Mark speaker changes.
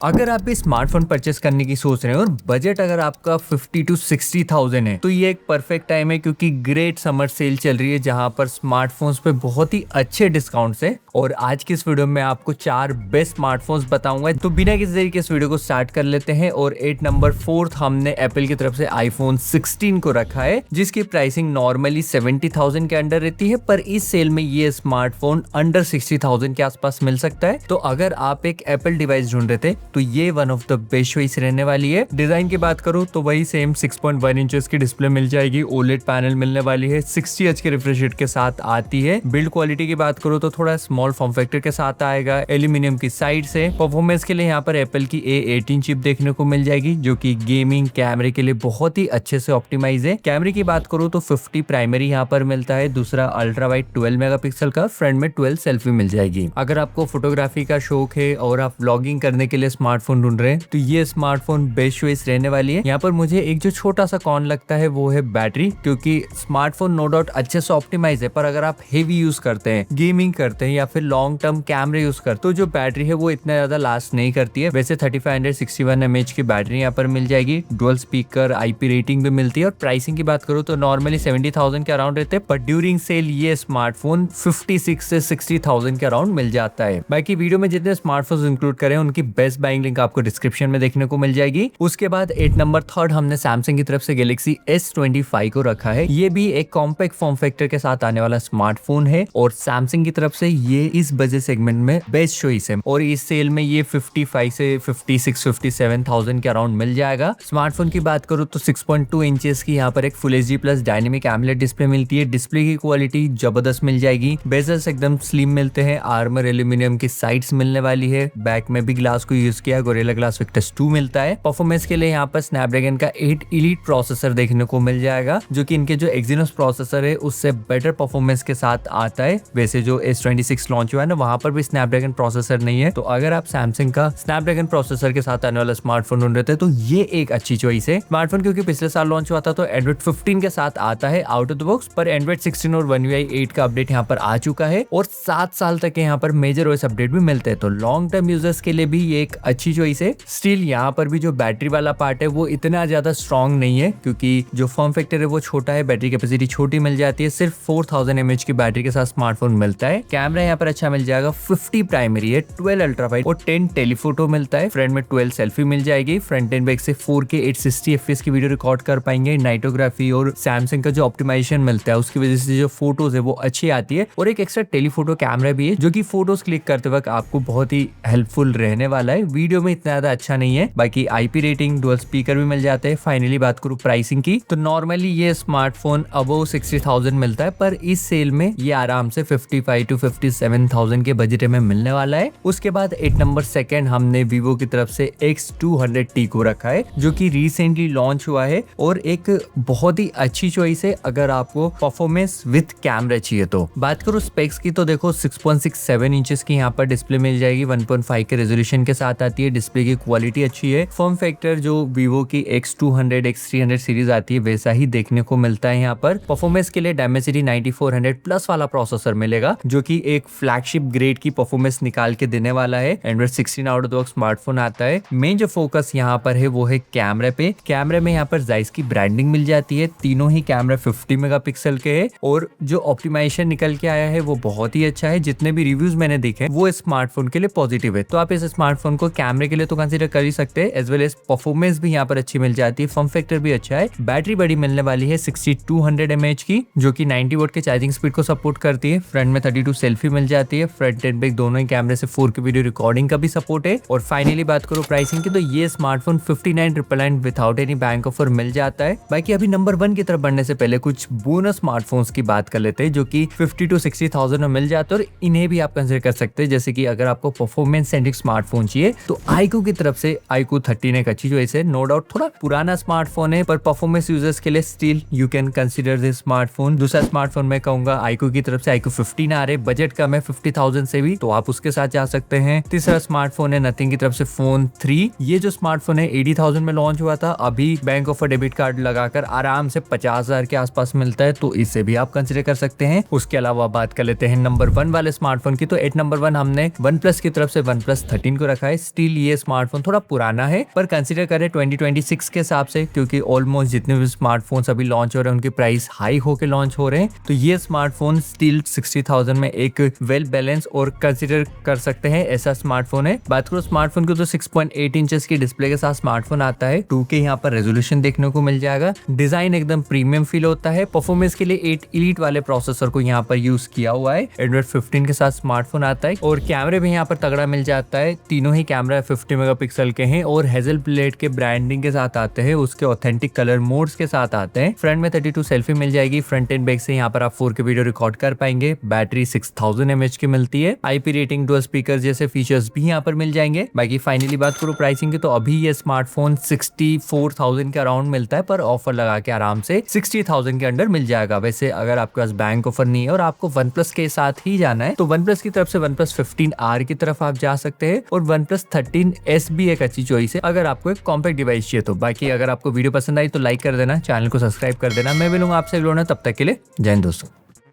Speaker 1: अगर आप भी स्मार्टफोन परचेस करने की सोच रहे हैं और बजट अगर आपका 50 to 60,000 है तो ये एक परफेक्ट टाइम है, क्योंकि ग्रेट समर सेल चल रही है जहां पर स्मार्टफोन्स पे बहुत ही अच्छे डिस्काउंट्स है। और आज की इस वीडियो में आपको 4 बेस्ट स्मार्टफोन्स बताऊंगा। तो बिना किसी देरी के इस वीडियो को स्टार्ट कर लेते हैं। और 8 नंबर 4 हमने एप्पल की तरफ से आईफोन 16 को रखा है, जिसकी प्राइसिंग नॉर्मली 70,000 के अंडर रहती है, पर इस सेल में ये स्मार्टफोन अंडर 60,000 के आसपास मिल सकता है। तो अगर आप एक एप्पल डिवाइस ढूंढ रहे थे तो ये one of the best choice रहने वाली है। डिजाइन की बात करूं तो वही सेम 6.1 इंचेस की डिस्प्ले मिल जाएगी, ओलेड पैनल मिलने वाली है, 60 हर्ट्ज के रिफ्रेश रेट के साथ आती है। बिल्ड क्वालिटी की बात करूं तो थोड़ा स्मॉल फॉर्म फैक्टर के साथ आएगा, एल्यूमिनियम की साइड से। परफॉर्मेंस के लिए यहाँ पर एप्पल की A18 चिप देखने को मिल जाएगी, जो कि गेमिंग कैमरे के लिए बहुत ही अच्छे से ऑप्टिमाइज है। कैमरे की बात करूं तो 50 प्राइमरी यहाँ पर मिलता है, दूसरा अल्ट्रा वाइड 12 मेगापिक्सल का, फ्रंट में 12 सेल्फी मिल जाएगी। अगर आपको फोटोग्राफी का शौक है और आप व्लॉगिंग करने के लिए स्मार्टफोन ढूंढ रहे हैं तो ये स्मार्टफोन बेस्ट चॉइस रहने वाली है। यहाँ पर मुझे एक जो छोटा सा कॉन लगता है वो है बैटरी, क्योंकि स्मार्टफोन नो डाउट अच्छे से ऑप्टिमाइज है, पर अगर आप हेवी यूज करते हैं, गेमिंग करते हैं या फिर लॉन्ग टर्म कैमरे यूज करते हैं तो जो बैटरी है वो इतना ज्यादा लास्ट नहीं करती है। वैसे 3561 mAh की बैटरी यहाँ पर मिल जाएगी, डुअल स्पीकर, IP रेटिंग भी मिलती है। और प्राइसिंग की बात करूँ तो नॉर्मली 70,000 के अराउंड रहते हैं, पर ड्यूरिंग सेल ये स्मार्टफोन 56 से 60,000 के अराउंड मिल जाता है। बाकी वीडियो में जितने स्मार्टफोन इंक्लूड करें उनकी बेस्ट बाइंग लिंक आपको डिस्क्रिप्शन में देखने को मिल जाएगी। उसके बाद 8 नंबर 3 हमने सैमसंग की तरफ से गैलेक्सी S25 को रखा है। ये भी एक कॉम्पैक्ट फॉर्म फैक्टर के साथ आने वाला स्मार्टफोन है और सैमसंग की तरफ से ये इस बजट सेगमेंट में बेस्ट चॉइस है। और इस सेल में ये 55 से 56-57,000 के अराउंड मिल जाएगा। स्मार्टफोन की बात करूँ तो 6.2 इंचेस की यहाँ पर एक full HD plus dynamic AMOLED display मिलती है। डिस्प्ले की क्वालिटी जबरदस्त मिल जाएगी, बेजल्स एकदम स्लिम मिलते हैं, आर्मर एल्यूमिनियम की साइड्स मिलने वाली है, बैक में भी ग्लास को यूज किया, गोरिल्ला ग्लास विक्टस 2 मिलता है। परफॉर्मेंस के लिए यहाँ पर स्नैपड्रैगन का 8 एलीट प्रोसेसर देखने को मिल जाएगा, जो कि इनके जो एक्सिनोस प्रोसेसर है उससे बेटर परफॉर्मेंस के साथ आता है। वैसे जो S26 लॉन्च हुआ है ना, वहां पर भी स्नैपड्रैगन प्रोसेसर नहीं है। तो अगर आप सैमसंग का स्नैपड्रैगन प्रोसेसर के साथ आने वाला स्मार्टफोन ढूंढ रहे थे तो ये एक अच्छी चॉइस है। स्मार्टफोन क्योंकि पिछले साल लॉन्च हुआ था तो एंड्रॉइड 15 के साथ आता है आउट ऑफ द बॉक्स, पर एंड्रॉइड 16 और One UI 8 का अपडेट यहाँ पर आ चुका है और 7 साल तक यहाँ पर मेजर OS अपडेट भी मिलते हैं। तो लॉन्ग टर्म यूजर्स के लिए भी ये एक अच्छी चॉइस है। स्टिल यहाँ पर भी जो बैटरी वाला पार्ट है वो इतना ज्यादा स्ट्रॉन्ग नहीं है, क्योंकि जो फॉर्म फैक्टर है वो छोटा है, बैटरी कैपेसिटी छोटी मिल जाती है। सिर्फ 4000 mAh की बैटरी के साथ स्मार्टफोन मिलता है। कैमरा यहाँ पर अच्छा मिल जाएगा, 50 प्राइमरी है, 12 अल्ट्रा वाइड और 10 टेलीफोटो मिलता है। फ्रंट में 12 सेल्फी मिल जाएगी। फ्रंट एंड बैक से 4K 860 FPS की वीडियो रिकॉर्ड कर पाएंगे। नाइटोग्राफी और सैमसंग का जो ऑप्टिमाइजेशन मिलता है उसकी वजह से जो फोटोज है वो अच्छी आती है। और एक एक्स्ट्रा टेलीफोटो कैमरा भी है, जो कि फोटोज क्लिक करते वक्त आपको बहुत ही हेल्पफुल रहने वाला है। वीडियो में इतना ज्यादा अच्छा नहीं है। बाकी IP रेटिंग, डुअल स्पीकर भी मिल जाते हैं। फाइनली बात करूं प्राइसिंग की तो नॉर्मली ये स्मार्टफोन अबव 60,000 मिलता है, पर इस सेल में ये आराम से 55 to 57,000 के बजट में मिलने वाला है। उसके बाद 8 नंबर 2 हमने वीवो की तरफ से X200T को रखा है, जो कि रिसेंटली लॉन्च हुआ है और एक बहुत ही अच्छी चॉइस है अगर आपको परफॉर्मेंस विद कैमरा चाहिए। तो बात करूं स्पेक्स की तो देखो 6.67 इंचेस की यहाँ पर डिस्प्ले मिल जाएगी, 1.5 के रेजोल्यूशन के साथ आती है। डिस्प्ले की क्वालिटी अच्छी है। फॉर्म फैक्टर जो वीवो की X200, X300 सीरीज आती है वैसा ही देखने को मिलता है यहाँ पर। परफॉर्मेंस के लिए Dimensity 9400 प्लस वाला प्रोसेसर मिलेगा, जो कि एक फ्लैगशिप ग्रेड की परफॉर्मेंस निकाल के देने वाला है। Android 16 out of the box smartphone आता है। मेन जो फोकस यहाँ पर है वो है कैमरे पे। कैमरे में यहाँ पर जाइस की ब्रांडिंग मिल जाती है। तीनों ही कैमरा 50 मेगापिक्सल के है और जो ऑप्टिमाइजेशन निकल के आया है वो बहुत ही अच्छा है। जितने भी रिव्यूज मैंने देखे वो स्मार्टफोन के लिए पॉजिटिव है। तो आप इस स्मार्टफोन को कैमरे के लिए तो कंसीडर कर ही सकते हैं, एज वेल एज परफॉर्मेंस भी यहाँ पर अच्छी मिल जाती है। फॉर्म फैक्टर भी अच्छा है। बैटरी बड़ी मिलने वाली है 6200 mAh की, जो कि 90 वोल्ट के चार्जिंग स्पीड को सपोर्ट करती है। फ्रंट में 32 सेल्फी मिल जाती है। फ्रंट एंड बैक दोनों ही कैमरे से 4K वीडियो रिकॉर्डिंग का भी सपोर्ट है। और फाइनली बात करो प्राइसिंग की तो ये smartphone 59,999 without any bank offer मिल जाता है। बाकी अभी नंबर 1 की तरफ बढ़ने से पहले कुछ बोनस स्मार्टफोन्स की बात कर लेते हैं, जो कि 50 to 60,000 में मिल जाते हैं और इन्हें भी आप कंसिडर कर सकते हैं। जैसे कि अगर आपको परफॉर्मेंस सेंट्रिक स्मार्टफोन चाहिए तो iQOO की तरफ से iQOO 13 एक अच्छी चॉइस है। नो डाउट थोड़ा पुराना स्मार्टफोन है, पर परफॉर्मेंस यूजर्स के लिए still you can consider this smartphone. दूसरा स्मार्टफोन मैं कहूंगा iQOO की तरफ से iQOO 15 आ रहे, बजट कम है 50,000 से भी, तो आप उसके साथ जा सकते हैं। तीसरा स्मार्टफोन है नथिंग की तरफ से फोन 3। ये जो स्मार्टफोन है 80,000 में लॉन्च हुआ था, अभी बैंक ऑफर डेबिट कार्ड लगाकर आराम से 50,000 के आसपास मिलता है, तो इसे भी आप कंसीडर कर सकते हैं। उसके अलावा बात कर लेते हैं नंबर 1 वाले स्मार्टफोन की तो 8 नंबर 1 हमने OnePlus की तरफ से OnePlus 13 को रखा है। स्टिल ये स्मार्टफोन थोड़ा पुराना है, पर कंसीडर करें 2026 के हिसाब से, क्योंकि ऑलमोस्ट जितने भी स्मार्टफोन्स अभी लॉन्च हो रहे हैं उनकी प्राइस हाई होके लॉन्च हो रहे हैं, तो ये स्मार्टफोन स्टिल 60,000 में एक वेल बैलेंस और कंसीडर कर सकते हैं ऐसा स्मार्टफोन है। बात करो स्मार्टफोन की तो 6.8 इंचेस की डिस्प्ले के साथ स्मार्टफोन आता है, 2K यहाँ पर रेजोल्यूशन देखने को मिल जाएगा, डिजाइन एकदम प्रीमियम फील होता है। परफॉर्मेंस के लिए 8 एलीट वाले प्रोसेसर को यहाँ पर यूज किया हुआ है। एंड्रॉइड 15 के साथ स्मार्टफोन आता है और कैमरे भी यहाँ पर तगड़ा मिल जाता है। तीनों ही कैमरा 50 मेगापिक्सल के हैं और हेजल ब्लेड के ब्रांडिंग के साथ आते हैं, उसके ऑथेंटिक कलर मोड्स के साथ आते हैं। फ्रंट में 32 सेल्फी मिल जाएगी, फ्रंट एंड बैक से यहाँ पर आप 4K वीडियो रिकॉर्ड कर पाएंगे। बैटरी 6000 mAh की मिलती है। IP रेटिंग, डुअल स्पीकर जैसे फीचर्स भी यहाँ पर मिल जाएंगे। बाकी फाइनली बात करो प्राइसिंग की, तो अभी ये स्मार्टफोन 64,000 के अराउंड मिलता है, पर ऑफर लगा के आराम से 60,000 के अंडर मिल जाएगा। वैसे अगर आपके पास बैंक ऑफर नहीं है और आपको OnePlus के साथ ही जाना है, तो OnePlus की तरफ से OnePlus 15R की तरफ आप जा सकते हैं और OnePlus 13S भी एक अच्छी चॉइस है अगर आपको एक कॉम्पैक्ट डिवाइस चाहिए तो। बाकी अगर आपको वीडियो पसंद आई तो लाइक कर देना, चैनल को सब्सक्राइब कर देना। मैं मिलूंगा आपसे अगले वीडियो में, तब तक के लिए जय हिंद दोस्तों।